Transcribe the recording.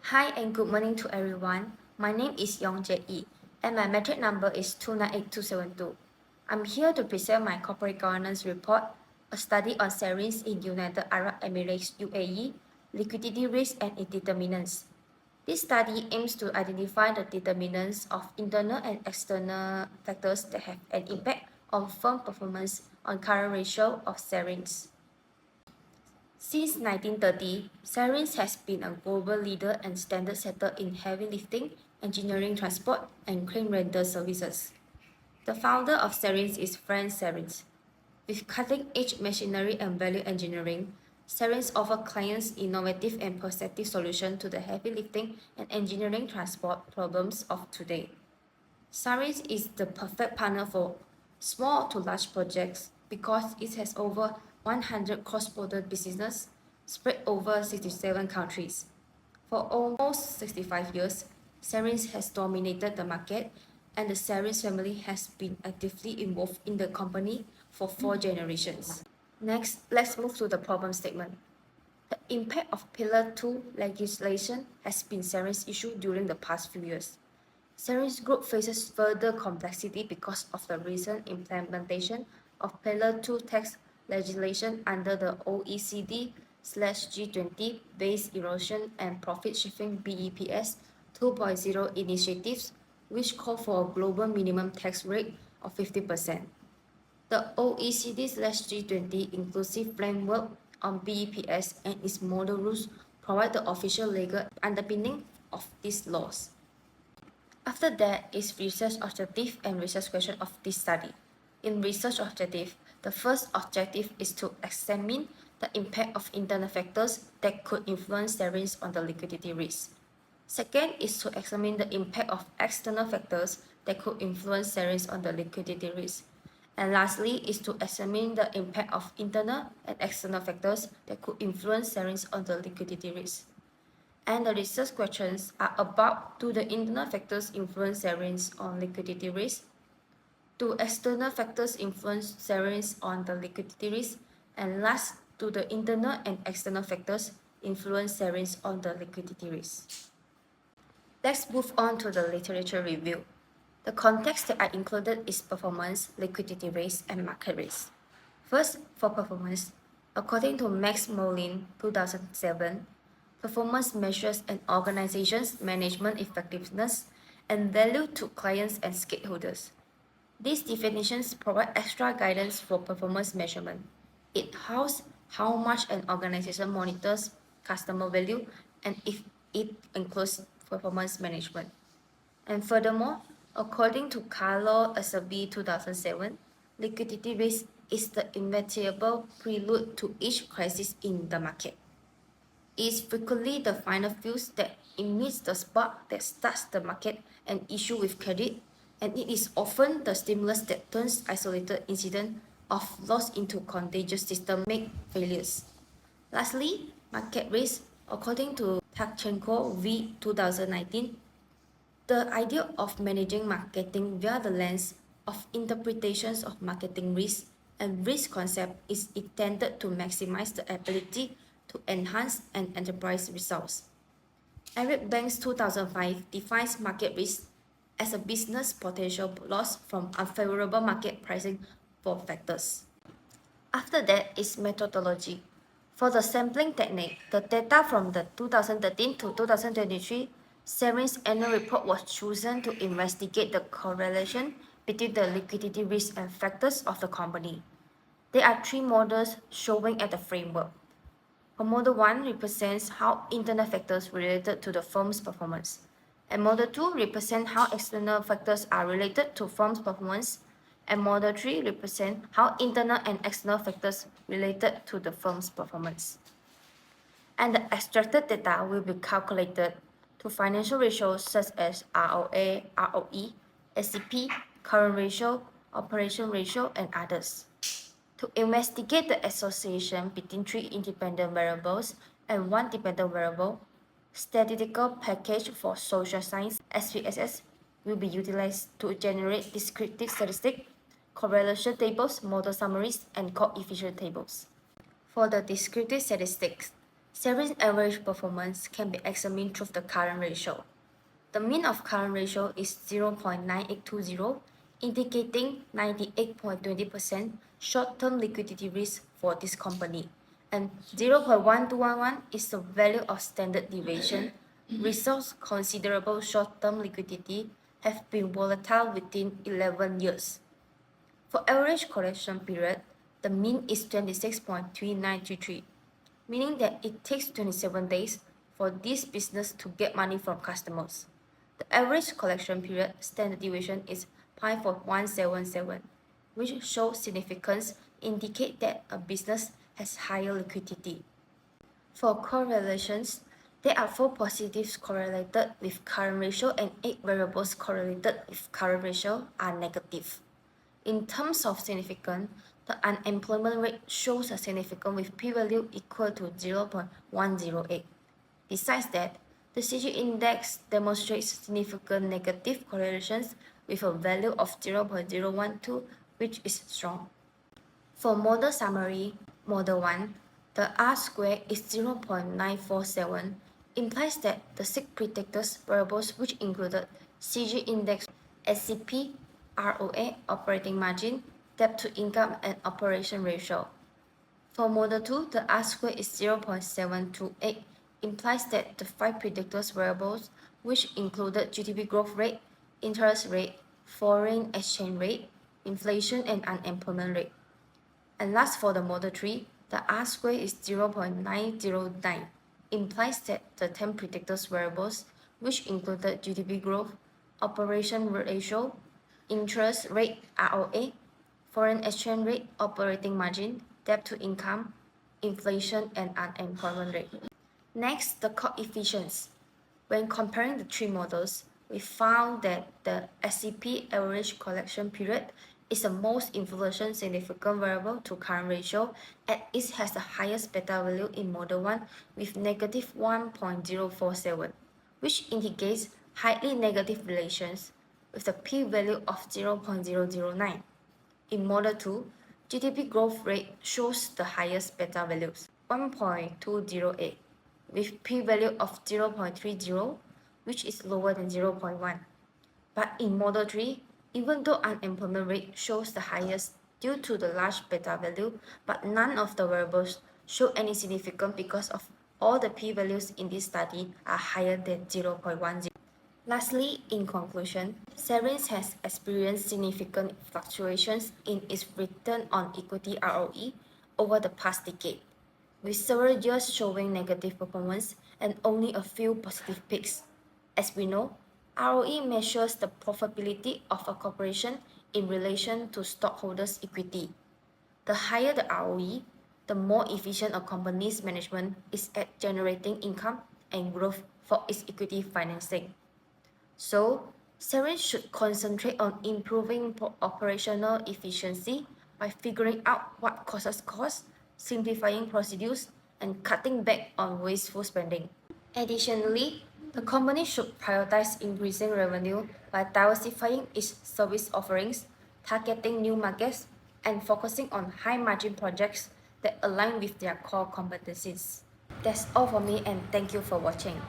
Hi and good morning to everyone. My name is Yong and my MATRIC number is 298272. I'm here to present my corporate governance report, a study on Sarens in United Arab Emirates UAE, liquidity risk and its determinants. This study aims to identify the determinants of internal and external factors that have an impact on firm performance on current ratio of Sarens. Since 1930, Sarens has been a global leader and standard setter in heavy lifting, engineering transport, and crane rental services. The founder of Sarens is Frank Sarens. With cutting-edge machinery and value engineering, Sarens offers clients innovative and perceptive solutions to the heavy lifting and engineering transport problems of today. Sarens is the perfect partner for small to large projects because it has over 100 cross-border businesses spread over 67 countries. For almost 65 years, Sarens has dominated the market, and the Sarens family has been actively involved in the company for 4 generations. Next, let's move to the problem statement. The impact of Pillar 2 legislation has been Sarens' issue during the past few years. Sarens Group faces further complexity because of the recent implementation of Pillar 2 tax legislation under the OECD/G20 Base Erosion and Profit Shifting BEPS 2.0 initiatives, which call for a global minimum tax rate of 50%. The OECD/G20 Inclusive Framework on BEPS and its model rules provide the official legal underpinning of these laws. After that is research objective and research question of this study. In research objective, the first objective is to examine the impact of internal factors that could influence Sarens on the liquidity risk. Second is to examine the impact of external factors that could influence Sarens on the liquidity risk. And lastly is to examine the impact of internal and external factors that could influence Sarens on the liquidity risk. And the research questions are about: do the internal factors influence Sarens on liquidity risk? Do external factors influence Sarens on the liquidity risk? And last, do the internal and external factors influence Sarens on the liquidity risk? Let's move on to the literature review. The context that I included is performance, liquidity risk, and market risk. First, for performance, according to Max Moline 2007, performance measures an organization's management effectiveness and value to clients and stakeholders. These definitions provide extra guidance for performance measurement. It houses how much an organization monitors customer value and if it includes performance management. And furthermore, according to Carlo Acerbi 2007, liquidity risk is the inevitable prelude to each crisis in the market. It is frequently the final fuse that emits the spark that starts the market and issue with credit, and it is often the stimulus that turns isolated incident of loss into contagious systemic failures. Lastly, market risk, according to Tkachenko v. 2019, the idea of managing marketing via the lens of interpretations of marketing risk and risk concept is intended to maximize the ability to enhance an enterprise results. Arab Bank's 2005 defines market risk as a business potential loss from unfavorable market pricing for factors. After that is methodology. For the sampling technique, the data from the 2013 to 2023 Sarens annual report was chosen to investigate the correlation between the liquidity risk and factors of the company. There are 3 models showing at the framework. Model 1 represents how internal factors related to the firm's performance, and Model 2 represents how external factors are related to firm's performance, and Model 3 represents how internal and external factors related to the firm's performance. And the extracted data will be calculated to financial ratios such as ROA, ROE, SCP, current ratio, operation ratio, and others. To investigate the association between 3 independent variables and 1 dependent variable, statistical package for social science (SPSS) will be utilized to generate descriptive statistics, correlation tables, model summaries, and coefficient tables. For the descriptive statistics, Sarens' average performance can be examined through the current ratio. The mean of current ratio is 0.9820, indicating 98.20% short-term liquidity risk for this company, and 0.1211 is the value of standard deviation. Results considerable short-term liquidity have been volatile within 11 years. For average correction period, the mean is 26.3933, meaning that it takes 27 days for this business to get money from customers. The average collection period standard deviation is 5.177, which shows significance indicate that a business has higher liquidity. For correlations, there are 4 positives correlated with current ratio and 8 variables correlated with current ratio are negative. In terms of significance, the unemployment rate shows a significance with p-value equal to 0.108. Besides that, the CG index demonstrates significant negative correlations with a value of 0.012, which is strong. For model summary, model 1, the R-square is 0.947, implies that the 6 predictors variables which included CG index, SCP, ROA, operating margin, debt to income, and operation ratio. For model 2, the R-square is 0.728, implies that the 5 predictors variables, which included GDP growth rate, interest rate, foreign exchange rate, inflation, and unemployment rate. And last, for the model 3, the R-square is 0.909, implies that the 10 predictors variables, which included GDP growth, operation ratio, interest rate ROA, foreign exchange rate, operating margin, debt to income, inflation, and unemployment rate. Next, the coefficients. When comparing the 3 models, we found that the SCP average collection period is the most influential significant variable to current ratio, and it has the highest beta value in model 1 with negative 1.047, which indicates highly negative relations with the p-value of 0.009. In model 2, GDP growth rate shows the highest beta values, 1.208, with p-value of 0.30, which is lower than 0.1. But in model 3, even though unemployment rate shows the highest due to the large beta value, but none of the variables show any significance because of all the p-values in this study are higher than 0.10. Lastly, in conclusion, Sarens has experienced significant fluctuations in its return on equity ROE over the past decade, with several years showing negative performance and only a few positive peaks. As we know, ROE measures the profitability of a corporation in relation to stockholders' equity. The higher the ROE, the more efficient a company's management is at generating income and growth for its equity financing. So, Sarens should concentrate on improving operational efficiency by figuring out what causes costs, simplifying procedures, and cutting back on wasteful spending. Additionally, the company should prioritize increasing revenue by diversifying its service offerings, targeting new markets, and focusing on high-margin projects that align with their core competencies. That's all for me, and thank you for watching.